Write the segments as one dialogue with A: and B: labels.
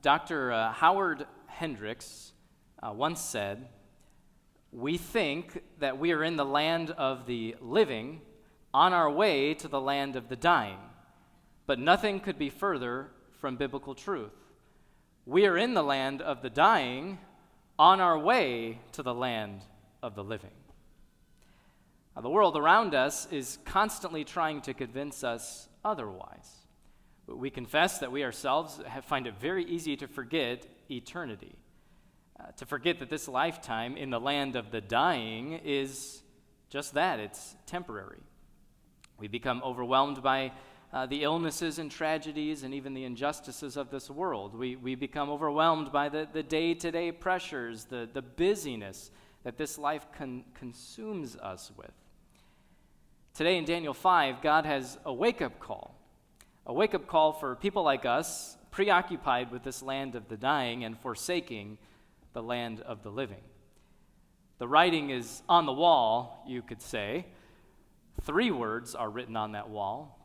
A: Dr. Howard Hendricks once said, "We think that we are in the land of the living on our way to the land of the dying, but nothing could be further from biblical truth. We are in the land of the dying on our way to the land of the living." Now, the world around us is constantly trying to convince us otherwise. We confess that we ourselves find it very easy to forget eternity, to forget that this lifetime in the land of the dying is just that, it's temporary. We become overwhelmed by the illnesses and tragedies and even the injustices of this world. We become overwhelmed by the day-to-day pressures, the busyness that this life consumes us with. Today in Daniel 5, God has a wake-up call for people like us preoccupied with this land of the dying and forsaking the land of the living. The writing is on the wall, you could say. 3 words are written on that wall.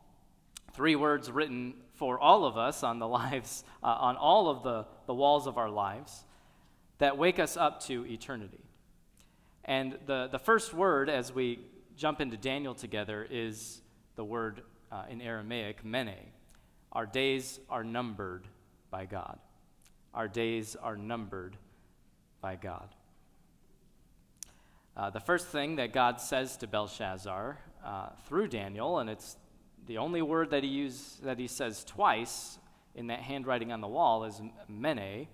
A: 3 words written for all of us on the lives, on all of the walls of our lives that wake us up to eternity. And the first word as we jump into Daniel together is the word in Aramaic, mene. Our days are numbered by God. Our days are numbered by God. The first thing that God says to Belshazzar through Daniel, and it's the only word that he says twice in that handwriting on the wall, is mene,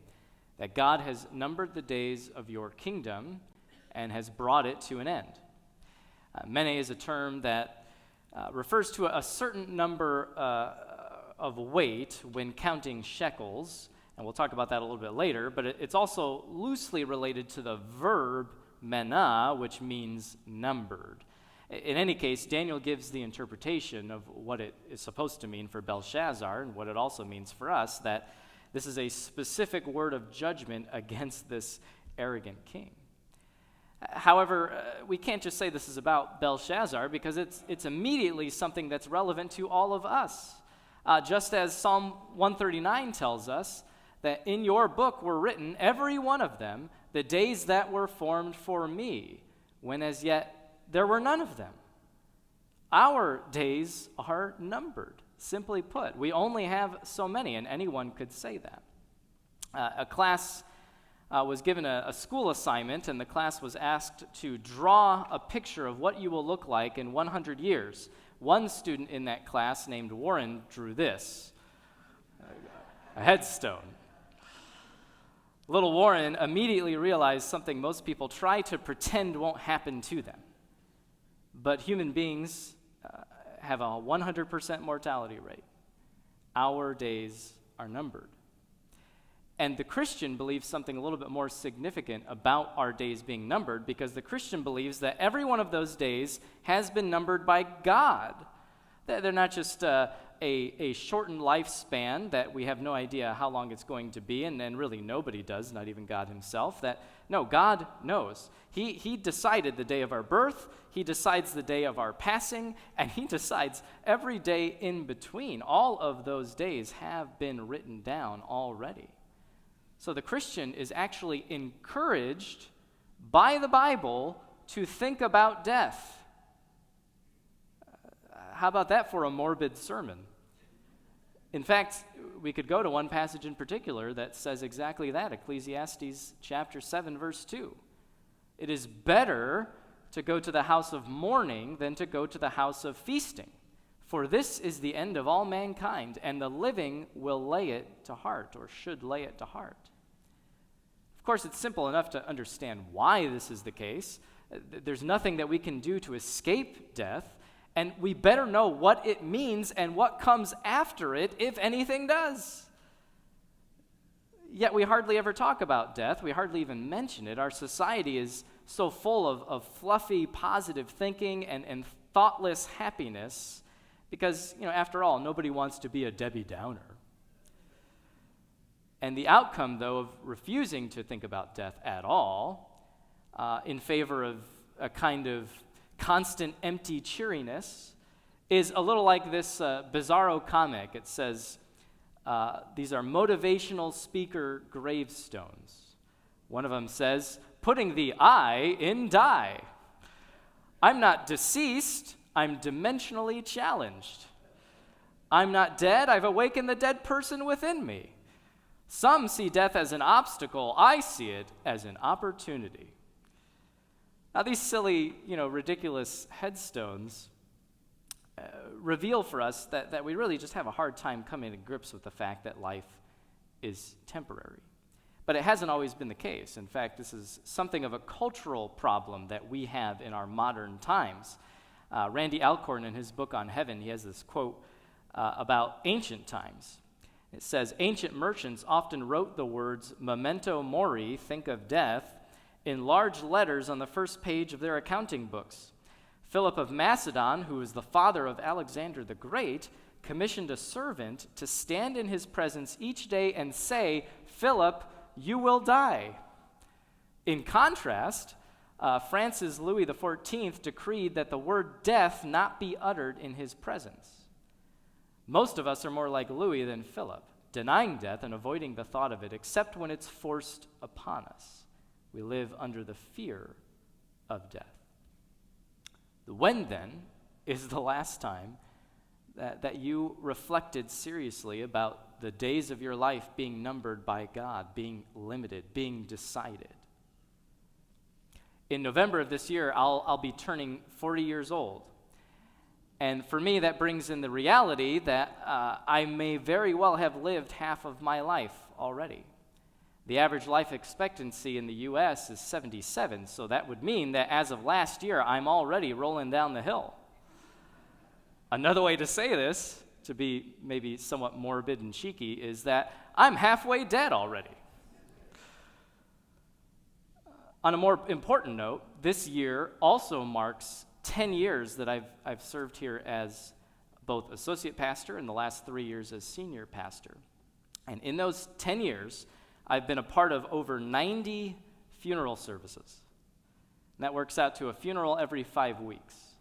A: that God has numbered the days of your kingdom and has brought it to an end. Mene is a term that refers to a certain number of weight when counting shekels, and we'll talk about that a little bit later, but it's also loosely related to the verb mena, which means numbered. In any case, Daniel gives the interpretation of what it is supposed to mean for Belshazzar and what it also means for us, that this is a specific word of judgment against this arrogant king. However, we can't just say this is about Belshazzar because it's immediately something that's relevant to all of us. Just as Psalm 139 tells us that in your book were written, every one of them, the days that were formed for me, when as yet there were none of them. Our days are numbered, simply put. We only have so many, and anyone could say that. A class was given a school assignment, and the class was asked to draw a picture of what you will look like in 100 years. One student in that class named Warren drew this, a headstone. Little Warren immediately realized something most people try to pretend won't happen to them. But human beings have a 100% mortality rate. Our days are numbered. And the Christian believes something a little bit more significant about our days being numbered, because the Christian believes that every one of those days has been numbered by God. They're not just a shortened lifespan that we have no idea how long it's going to be, and really nobody does, not even God himself. No, God knows. He decided the day of our birth, he decides the day of our passing, and he decides every day in between. All of those days have been written down already. So the Christian is actually encouraged by the Bible to think about death. How about that for a morbid sermon? In fact, we could go to one passage in particular that says exactly that, Ecclesiastes chapter 7, verse 2. It is better to go to the house of mourning than to go to the house of feasting, for this is the end of all mankind, and the living will lay it to heart, or should lay it to heart. Of course, it's simple enough to understand why this is the case. There's nothing that we can do to escape death, and we better know what it means and what comes after it, if anything does. Yet we hardly ever talk about death. We hardly even mention it. Our society is so full of fluffy, positive thinking and thoughtless happiness because, after all, nobody wants to be a Debbie Downer. And the outcome, though, of refusing to think about death at all in favor of a kind of constant empty cheeriness is a little like this bizarro comic. It says, These are motivational speaker gravestones. One of them says, "Putting the I in die. I'm not deceased, I'm dimensionally challenged. I'm not dead, I've awakened the dead person within me. Some see death as an obstacle, I see it as an opportunity." Now, these silly, ridiculous headstones reveal for us that we really just have a hard time coming to grips with the fact that life is temporary. But it hasn't always been the case. In fact, this is something of a cultural problem that we have in our modern times. Randy Alcorn, in his book on heaven, he has this quote about ancient times. It says, "Ancient merchants often wrote the words memento mori, think of death, in large letters on the first page of their accounting books. Philip of Macedon, who was the father of Alexander the Great, commissioned a servant to stand in his presence each day and say, 'Philip, you will die.' In contrast, France's Louis XIV decreed that the word death not be uttered in his presence. Most of us are more like Louis than Philip, denying death and avoiding the thought of it, except when it's forced upon us. We live under the fear of death." When, then, is the last time that you reflected seriously about the days of your life being numbered by God, being limited, being decided? In November of this year, I'll be turning 40 years old. And for me, that brings in the reality that I may very well have lived half of my life already. The average life expectancy in the U.S. is 77, so that would mean that as of last year, I'm already rolling down the hill. Another way to say this, to be maybe somewhat morbid and cheeky, is that I'm halfway dead already. On a more important note, this year also marks 10 years that I've served here as both associate pastor and the last 3 years as senior pastor. And in those 10 years, I've been a part of over 90 funeral services. And that works out to a funeral every 5 weeks.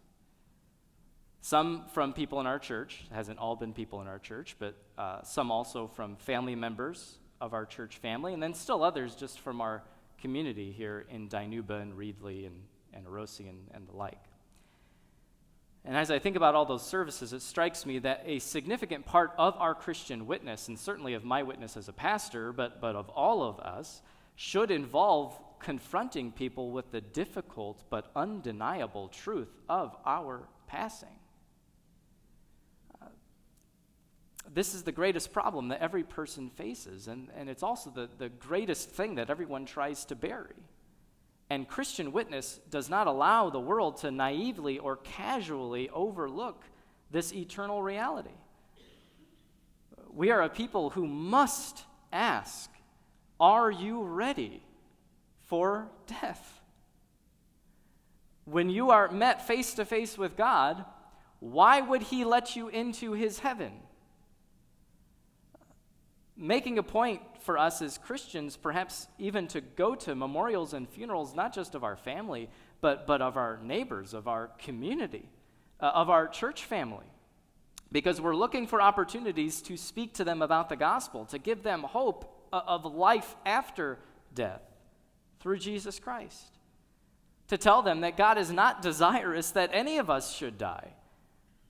A: Some from people in our church, it hasn't all been people in our church, but some also from family members of our church family, and then still others just from our community here in Dinuba and Reedley and Orosi and the like. And as I think about all those services, it strikes me that a significant part of our Christian witness, and certainly of my witness as a pastor, but of all of us, should involve confronting people with the difficult but undeniable truth of our passing. This is the greatest problem that every person faces, and it's also the greatest thing that everyone tries to bury. And Christian witness does not allow the world to naively or casually overlook this eternal reality. We are a people who must ask, are you ready for death? When you are met face to face with God, why would he let you into his heaven? Making a point for us as Christians, perhaps even to go to memorials and funerals, not just of our family, but of our neighbors, of our community, of our church family, because we're looking for opportunities to speak to them about the gospel, to give them hope of life after death through Jesus Christ, to tell them that God is not desirous that any of us should die.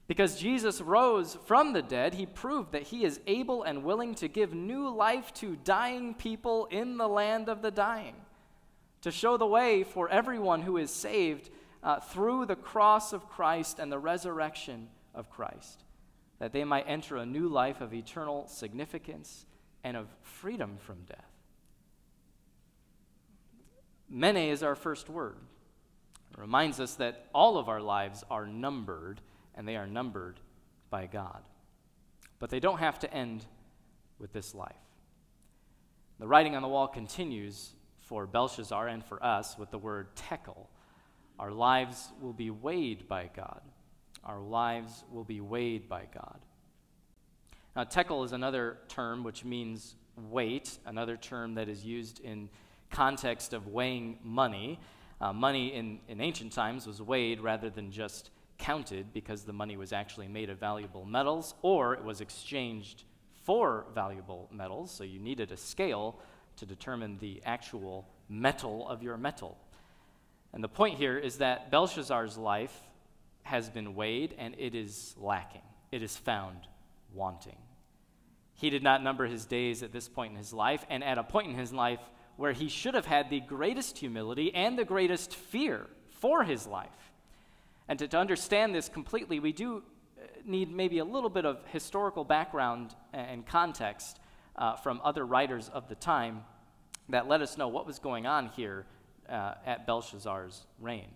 A: Because Jesus rose from the dead, he proved that he is able and willing to give new life to dying people in the land of the dying, to show the way for everyone who is saved through the cross of Christ and the resurrection of Christ, that they might enter a new life of eternal significance and of freedom from death. Mene is our first word. It reminds us that all of our lives are numbered, and they are numbered by God. But they don't have to end with this life. The writing on the wall continues for Belshazzar and for us with the word tekel. Our lives will be weighed by God. Our lives will be weighed by God. Now, tekel is another term which means weight, another term that is used in context of weighing money. Money in ancient times was weighed rather than just counted, because the money was actually made of valuable metals or it was exchanged 4 valuable metals, so you needed a scale to determine the actual metal of your metal. And the point here is that Belshazzar's life has been weighed, and it is lacking. It is found wanting. He did not number his days at this point in his life, and at a point in his life where he should have had the greatest humility and the greatest fear for his life. And to understand this completely, we do need maybe a little bit of historical background and context from other writers of the time that let us know what was going on here at Belshazzar's reign.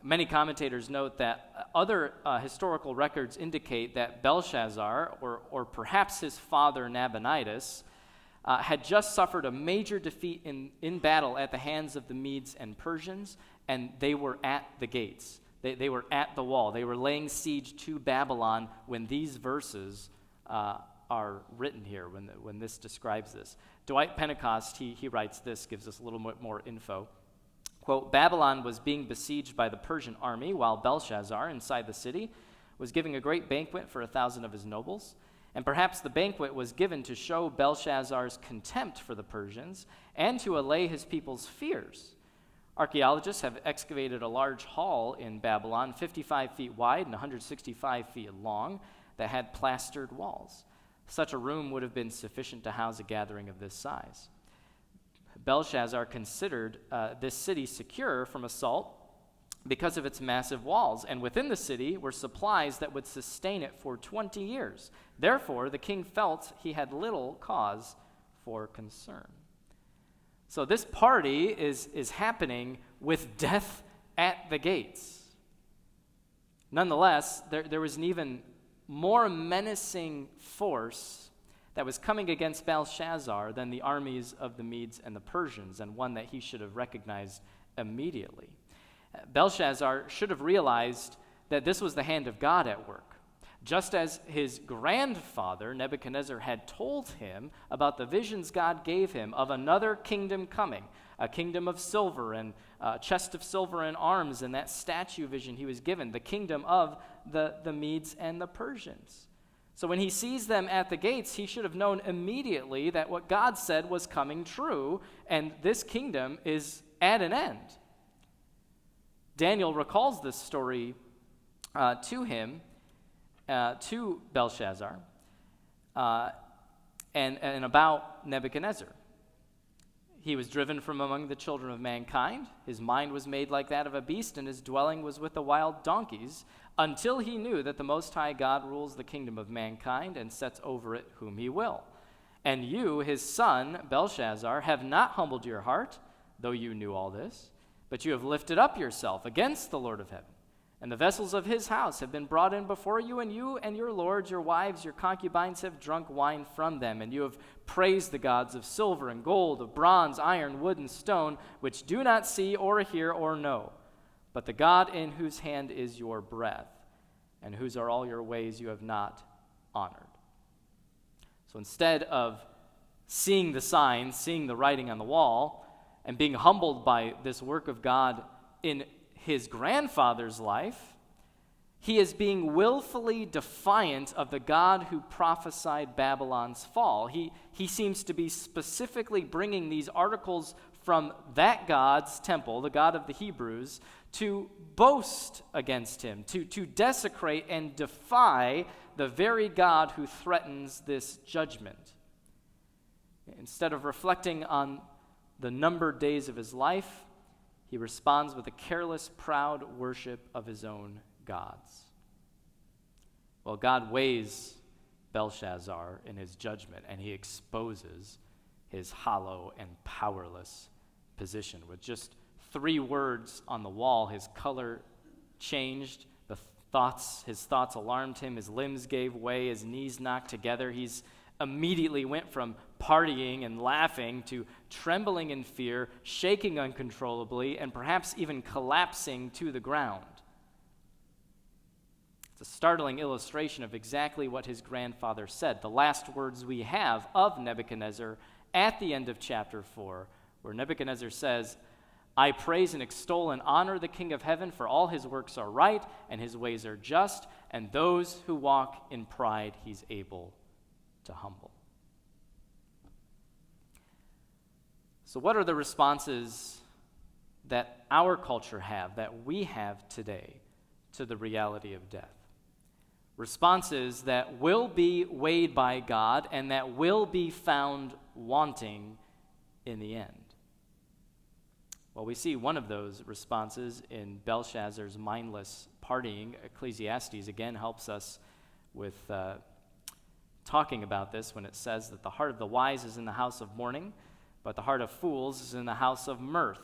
A: Many commentators note that other historical records indicate that Belshazzar, or perhaps his father Nabonidus, had just suffered a major defeat in battle at the hands of the Medes and Persians, and they were at the gates. They were at the wall. They were laying siege to Babylon when these verses are written here, when this describes this. Dwight Pentecost, he writes this, gives us a little bit more info. Quote, Babylon was being besieged by the Persian army, while Belshazzar, inside the city, was giving a great banquet for 1,000 of his nobles. And perhaps the banquet was given to show Belshazzar's contempt for the Persians and to allay his people's fears. Archaeologists have excavated a large hall in Babylon, 55 feet wide and 165 feet long, that had plastered walls. Such a room would have been sufficient to house a gathering of this size. Belshazzar considered this city secure from assault because of its massive walls, and within the city were supplies that would sustain it for 20 years. Therefore, the king felt he had little cause for concern. So this party is happening with death at the gates. Nonetheless, there was an even more menacing force that was coming against Belshazzar than the armies of the Medes and the Persians, and one that he should have recognized immediately. Belshazzar should have realized that this was the hand of God at work, just as his grandfather Nebuchadnezzar had told him about the visions God gave him of another kingdom coming, a kingdom of silver and a chest of silver and arms, and that statue vision he was given, the kingdom of the Medes and the Persians. So when he sees them at the gates, he should have known immediately that what God said was coming true, and this kingdom is at an end. Daniel recalls this story to him, to Belshazzar, and about Nebuchadnezzar. He was driven from among the children of mankind. His mind was made like that of a beast, and his dwelling was with the wild donkeys, until he knew that the Most High God rules the kingdom of mankind and sets over it whom he will. And you, his son, Belshazzar, have not humbled your heart, though you knew all this, but you have lifted up yourself against the Lord of heaven. And the vessels of his house have been brought in before you and your lords, your wives, your concubines have drunk wine from them, and you have praised the gods of silver and gold, of bronze, iron, wood, and stone, which do not see or hear or know. But the God in whose hand is your breath, and whose are all your ways, you have not honored. So instead of seeing the signs, seeing the writing on the wall, and being humbled by this work of God in his grandfather's life, he is being willfully defiant of the God who prophesied Babylon's fall. He seems to be specifically bringing these articles from that God's temple, the God of the Hebrews, to boast against him, to desecrate and defy the very God who threatens this judgment. Instead of reflecting on the numbered days of his life, he responds with a careless, proud worship of his own gods. Well, God weighs Belshazzar in his judgment, and he exposes his hollow and powerless position. With just 3 words on the wall, his color changed, his thoughts alarmed him, his limbs gave way, his knees knocked together. He's immediately went from partying and laughing to trembling in fear, shaking uncontrollably, and perhaps even collapsing to the ground. It's a startling illustration of exactly what his grandfather said. The last words we have of Nebuchadnezzar at the end of chapter 4, where Nebuchadnezzar says, I praise and extol and honor the King of heaven, for all his works are right and his ways are just, and those who walk in pride he's able to humble. So what are the responses that our culture have, that we have today, to the reality of death? Responses that will be weighed by God and that will be found wanting in the end. Well, we see one of those responses in Belshazzar's mindless partying. Ecclesiastes again helps us with talking about this when it says that the heart of the wise is in the house of mourning, but the heart of fools is in the house of mirth.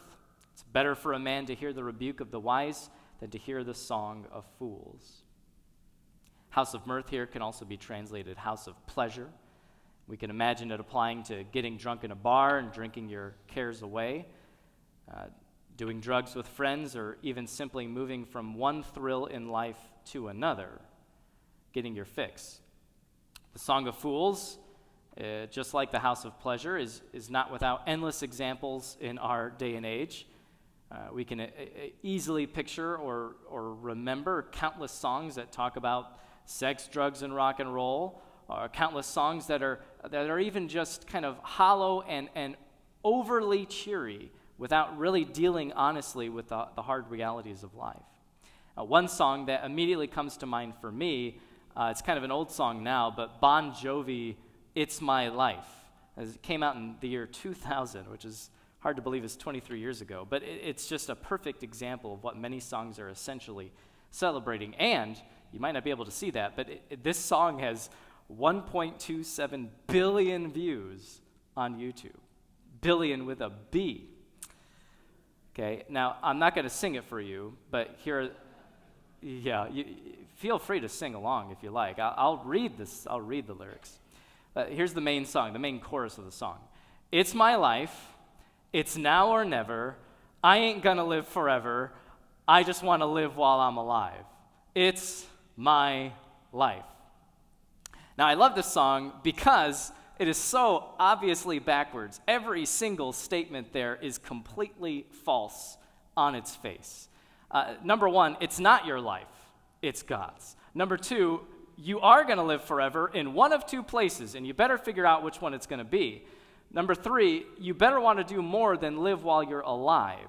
A: It's better for a man to hear the rebuke of the wise than to hear the song of fools. House of mirth here can also be translated house of pleasure. We can imagine it applying to getting drunk in a bar and drinking your cares away, doing drugs with friends, or even simply moving from one thrill in life to another, getting your fix. The Song of Fools, just like the House of Pleasure, is not without endless examples in our day and age. We can easily picture or remember countless songs that talk about sex, drugs, and rock and roll, countless songs that are even just kind of hollow and overly cheery without really dealing honestly with the hard realities of life. One song that immediately comes to mind for me, it's kind of an old song now, but Bon Jovi, It's My Life. It came out in the year 2000, which is hard to believe is 23 years ago, but it's just a perfect example of what many songs are essentially celebrating. And you might not be able to see that, but this song has 1.27 billion views on YouTube. Billion with a B. Okay, now I'm not going to sing it for you, but here, feel free to sing along if you like. I'll read this. I'll read the lyrics. Here's the main song, the main chorus of the song. It's my life. It's now or never. I ain't going to live forever. I just want to live while I'm alive. It's my life. Now, I love this song because it is so obviously backwards. Every single statement there is completely false on its face. Number one, it's not your life, it's God's. Number two, you are going to live forever in one of two places, and you better figure out which one it's going to be. Number three, you better want to do more than live while you're alive.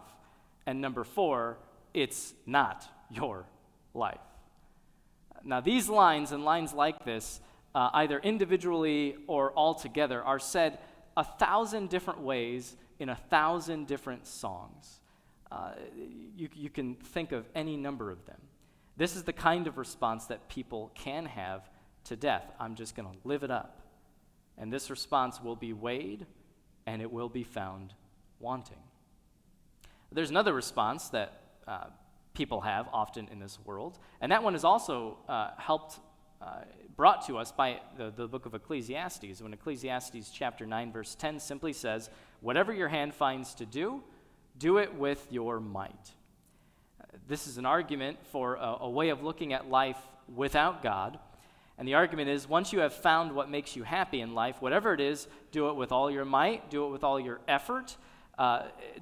A: And number four, it's not your life. Now, these lines and lines like this, either individually or all together, are said 1,000 different ways in 1,000 different songs. You can think of any number of them. This is the kind of response that people can have to death. I'm just going to live it up. And this response will be weighed, and it will be found wanting. There's another response that people have often in this world, and that one is also brought to us by the book of Ecclesiastes, when Ecclesiastes chapter 9, verse 10 simply says, whatever your hand finds to do, do it with your might. This is an argument for a way of looking at life without God. And the argument is, once you have found what makes you happy in life, whatever it is, do it with all your might, do it with all your effort,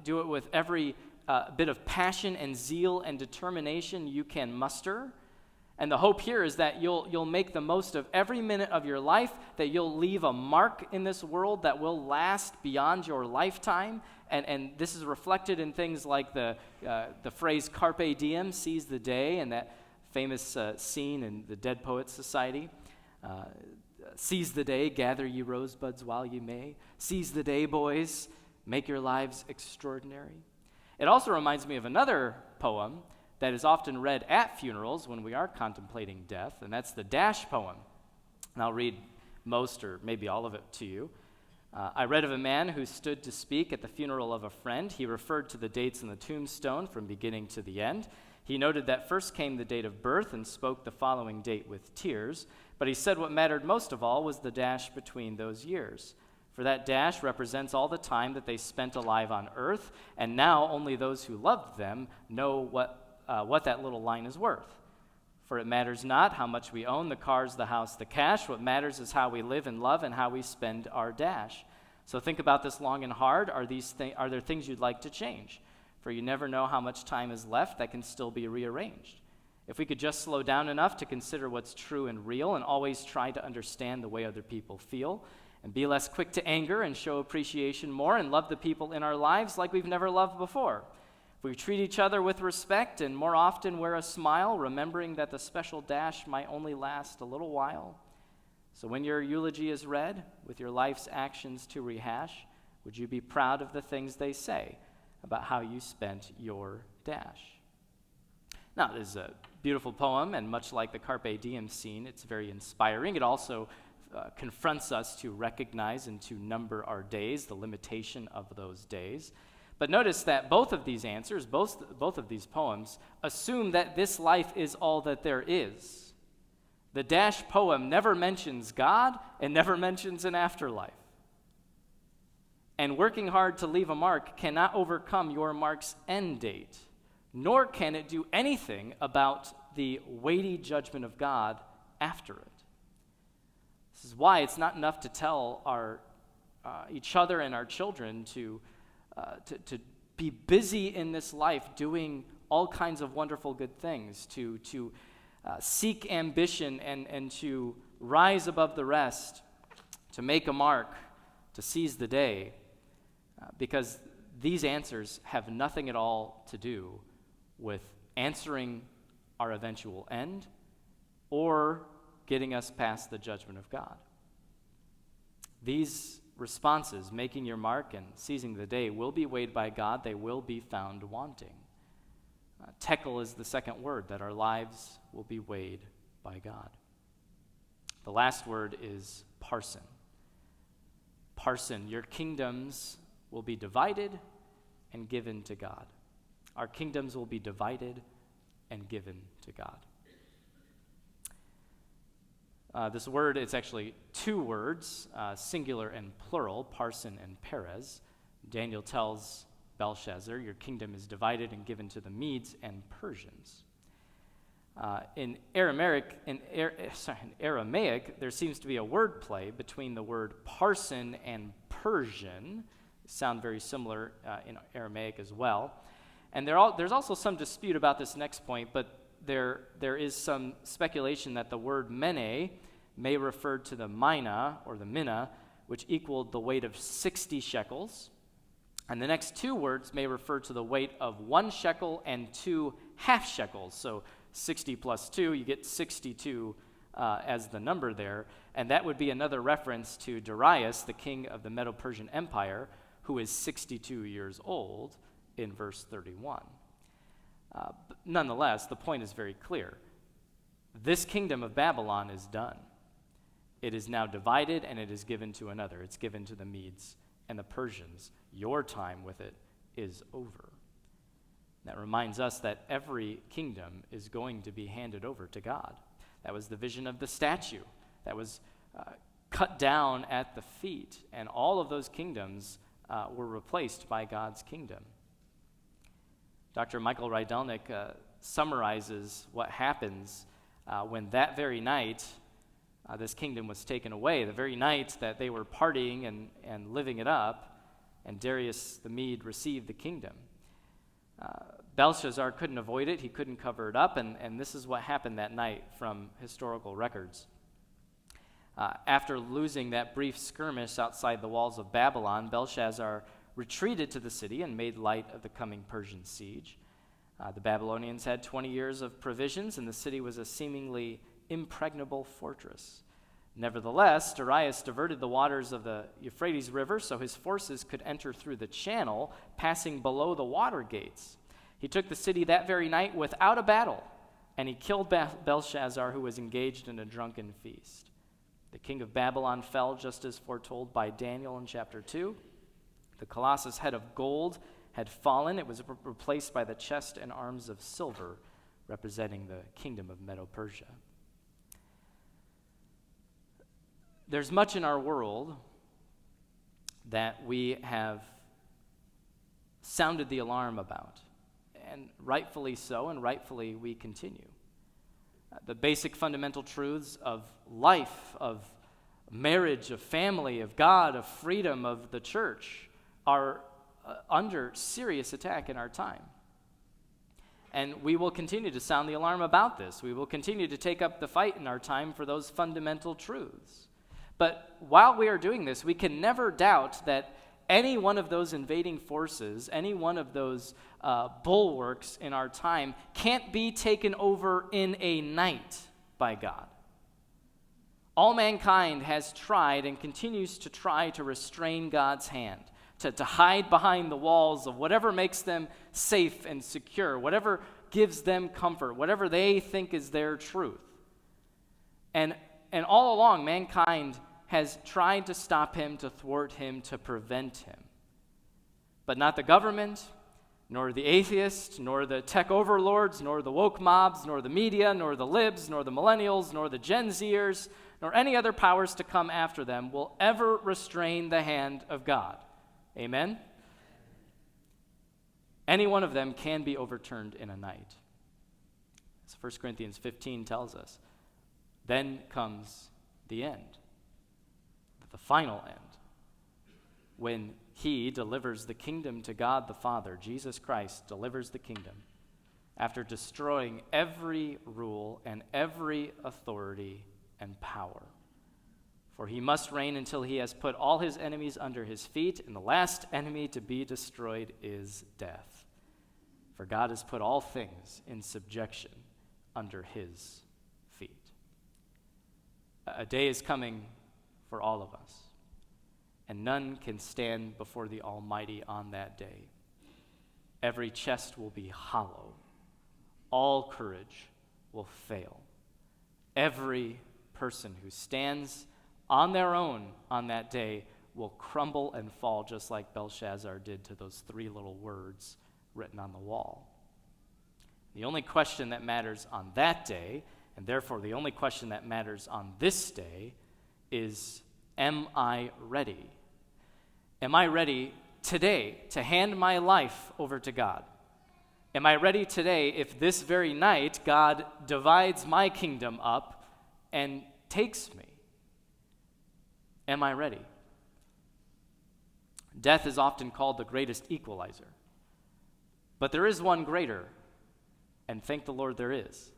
A: do it with every bit of passion and zeal and determination you can muster. And the hope here is that you'll make the most of every minute of your life, that you'll leave a mark in this world that will last beyond your lifetime. And this is reflected in things like the phrase carpe diem, seize the day, and that famous scene in the Dead Poets Society. Seize the day, gather ye rosebuds while ye may. Seize the day, boys, make your lives extraordinary. It also reminds me of another poem that is often read at funerals when we are contemplating death, and that's the Dash poem. And I'll read most or maybe all of it to you. I read of a man who stood to speak at the funeral of a friend. He referred to the dates in the tombstone from beginning to the end. He noted that first came the date of birth and spoke the following date with tears, but he said what mattered most of all was the dash between those years. For that dash represents all the time that they spent alive on earth, and now only those who loved them know what that little line is worth. For it matters not how much we own, the cars, the house, the cash. What matters is how we live and love and how we spend our dash. So think about this long and hard. Are there things you'd like to change? For you never know how much time is left that can still be rearranged. If we could just slow down enough to consider what's true and real and always try to understand the way other people feel, and be less quick to anger and show appreciation more and love the people in our lives like we've never loved before. If we treat each other with respect and more often wear a smile, remembering that the special dash might only last a little while. So when your eulogy is read, with your life's actions to rehash, would you be proud of the things they say about how you spent your dash? Now, this is a beautiful poem, and much like the Carpe Diem scene, it's very inspiring. It also confronts us to recognize and to number our days, the limitation of those days. But notice that both of these answers, both of these poems, assume that this life is all that there is. The dash poem never mentions God and never mentions an afterlife. And working hard to leave a mark cannot overcome your mark's end date, nor can it do anything about the weighty judgment of God after it. This is why it's not enough to tell each other and our children to be busy in this life doing all kinds of wonderful good things, to seek ambition and to rise above the rest, to make a mark, to seize the day, because these answers have nothing at all to do with answering our eventual end or getting us past the judgment of God. These responses, making your mark and seizing the day, will be weighed by God. They will be found wanting. Tekel is the second word, that our lives will be weighed by God. The last word is parson. Parson, your kingdoms will be divided and given to God. Our kingdoms will be divided and given to God. This word, it's actually two words, singular and plural, parson and Perez. Daniel tells Belshazzar, your kingdom is divided and given to the Medes and Persians. In Aramaic, there seems to be a word play between the word parson and Persian. They sound very similar in Aramaic as well. And there's also some dispute about this next point, but there is some speculation that the word mene may refer to the mina, or the mina, which equaled the weight of 60 shekels. And the next two words may refer to the weight of 1 shekel and 2 half shekels. So 60 plus 2, you get 62 as the number there. And that would be another reference to Darius, the king of the Medo-Persian Empire, who is 62 years old in verse 31. But nonetheless, the point is very clear. This kingdom of Babylon is done. It is now divided and it is given to another. It's given to the Medes and the Persians. Your time with it is over. That reminds us that every kingdom is going to be handed over to God. That was the vision of the statue that was cut down at the feet, and all of those kingdoms were replaced by God's kingdom. Dr. Michael Rydelnik summarizes what happens when that very night this kingdom was taken away, the very night that they were partying and living it up, and Darius the Mede received the kingdom. Belshazzar couldn't avoid it. He couldn't cover it up, and this is what happened that night from historical records. After losing that brief skirmish outside the walls of Babylon, Belshazzar retreated to the city and made light of the coming Persian siege. The Babylonians had 20 years of provisions, and the city was a seemingly impregnable fortress. Nevertheless, Darius diverted the waters of the Euphrates River so his forces could enter through the channel, passing below the water gates. He took the city that very night without a battle, and he killed Belshazzar, who was engaged in a drunken feast. The king of Babylon fell just as foretold by Daniel in chapter 2. The colossus head of gold had fallen. It was replaced by the chest and arms of silver, representing the kingdom of Medo-Persia. There's much in our world that we have sounded the alarm about, and rightfully so, and rightfully we continue. The basic fundamental truths of life, of marriage, of family, of God, of freedom, of the church are under serious attack in our time. And we will continue to sound the alarm about this. We will continue to take up the fight in our time for those fundamental truths. But while we are doing this, we can never doubt that any one of those invading forces, any one of those bulwarks in our time can't be taken over in a night by God. All mankind has tried and continues to try to restrain God's hand, to hide behind the walls of whatever makes them safe and secure, whatever gives them comfort, whatever they think is their truth. And all along, mankind has tried to stop him, to thwart him, to prevent him. But not the government, nor the atheists, nor the tech overlords, nor the woke mobs, nor the media, nor the libs, nor the millennials, nor the Gen Zers, nor any other powers to come after them will ever restrain the hand of God. Amen? Any one of them can be overturned in a night. As 1 Corinthians 15 tells us, then comes the end, the final end, when he delivers the kingdom to God the Father. Jesus Christ delivers the kingdom after destroying every rule and every authority and power. For he must reign until he has put all his enemies under his feet, and the last enemy to be destroyed is death. For God has put all things in subjection under his feet. A day is coming for all of us, and none can stand before the Almighty on that day. Every chest will be hollow. All courage will fail. Every person who stands on their own on that day will crumble and fall, just like Belshazzar did to those 3 little words written on the wall. The only question that matters on that day, and therefore the only question that matters on this day, is, am I ready? Am I ready today to hand my life over to God? Am I ready today if this very night God divides my kingdom up and takes me? Am I ready? Death is often called the greatest equalizer. But there is one greater, and thank the Lord there is,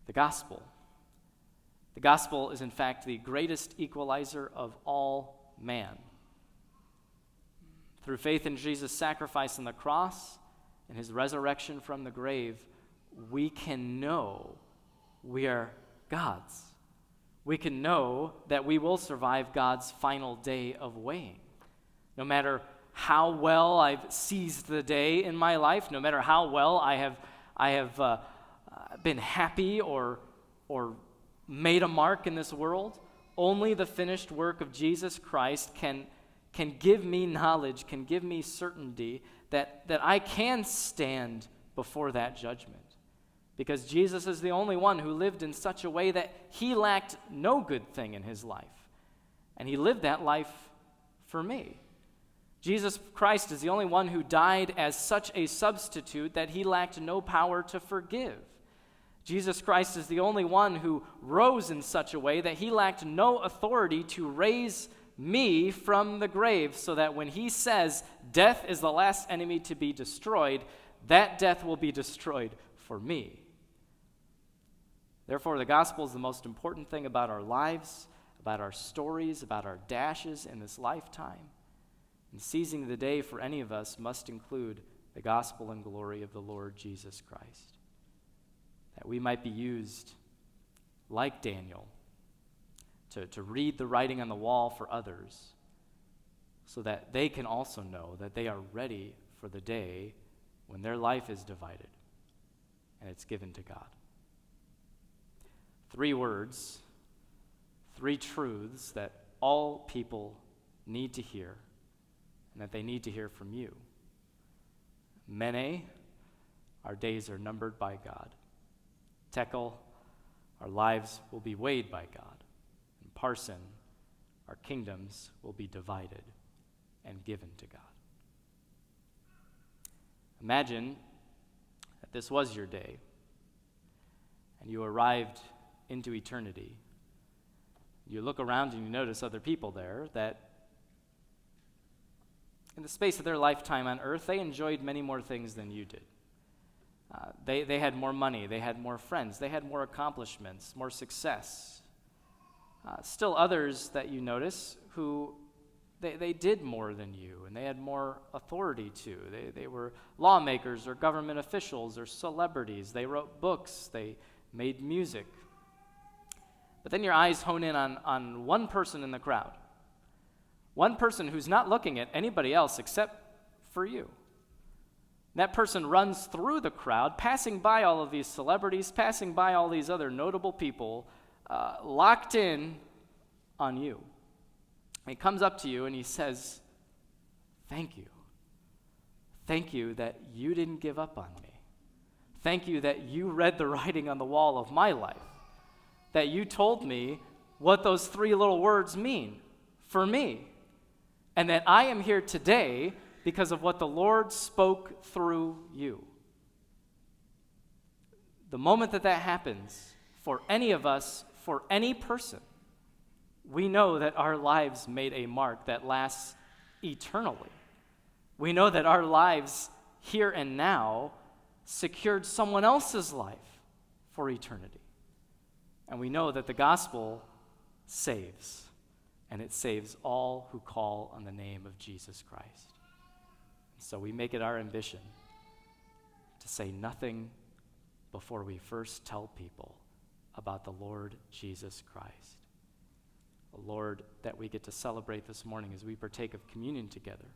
A: the gospel. The gospel is in fact the greatest equalizer of all man. Through faith in Jesus' sacrifice on the cross and his resurrection from the grave, we can know we are God's. We can know that we will survive God's final day of weighing. No matter how well I've seized the day in my life, no matter how well I have been happy or made a mark in this world, only the finished work of Jesus Christ can give me knowledge, can give me certainty that I can stand before that judgment. Because Jesus is the only one who lived in such a way that he lacked no good thing in his life. And he lived that life for me. Jesus Christ is the only one who died as such a substitute that he lacked no power to forgive. Jesus Christ is the only one who rose in such a way that he lacked no authority to raise me from the grave, so that when he says death is the last enemy to be destroyed, that death will be destroyed for me. Therefore, the gospel is the most important thing about our lives, about our stories, about our dashes in this lifetime. And seizing the day for any of us must include the gospel and glory of the Lord Jesus Christ, that we might be used like Daniel to read the writing on the wall for others, so that they can also know that they are ready for the day when their life is divided and it's given to God. 3 words, 3 truths that all people need to hear, and that they need to hear from you. Mene, our days are numbered by God. Tekel, our lives will be weighed by God. And Parson, our kingdoms will be divided and given to God. Imagine that this was your day, and you arrived into eternity. You look around and you notice other people there that in the space of their lifetime on earth, they enjoyed many more things than you did. They had more money, they had more friends, they had more accomplishments, more success. Still others that you notice who they did more than you, and they had more authority too. They were lawmakers or government officials or celebrities. They wrote books, they made music. But then your eyes hone in on one person in the crowd. One person who's not looking at anybody else except for you. That person runs through the crowd, passing by all of these celebrities, passing by all these other notable people, locked in on you. He comes up to you and he says, "Thank you. Thank you that you didn't give up on me. Thank you that you read the writing on the wall of my life, that you told me what those 3 little words mean for me, and that I am here today because of what the Lord spoke through you." The moment that happens, for any of us, for any person, we know that our lives made a mark that lasts eternally. We know that our lives here and now secured someone else's life for eternity. And we know that the gospel saves, and it saves all who call on the name of Jesus Christ. So we make it our ambition to say nothing before we first tell people about the Lord Jesus Christ. A Lord that we get to celebrate this morning as we partake of communion together.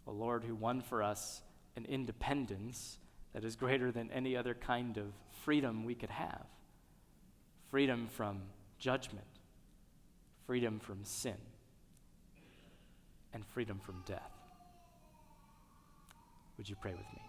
A: A Lord who won for us an independence that is greater than any other kind of freedom we could have. Freedom from judgment, freedom from sin, and freedom from death. Would you pray with me?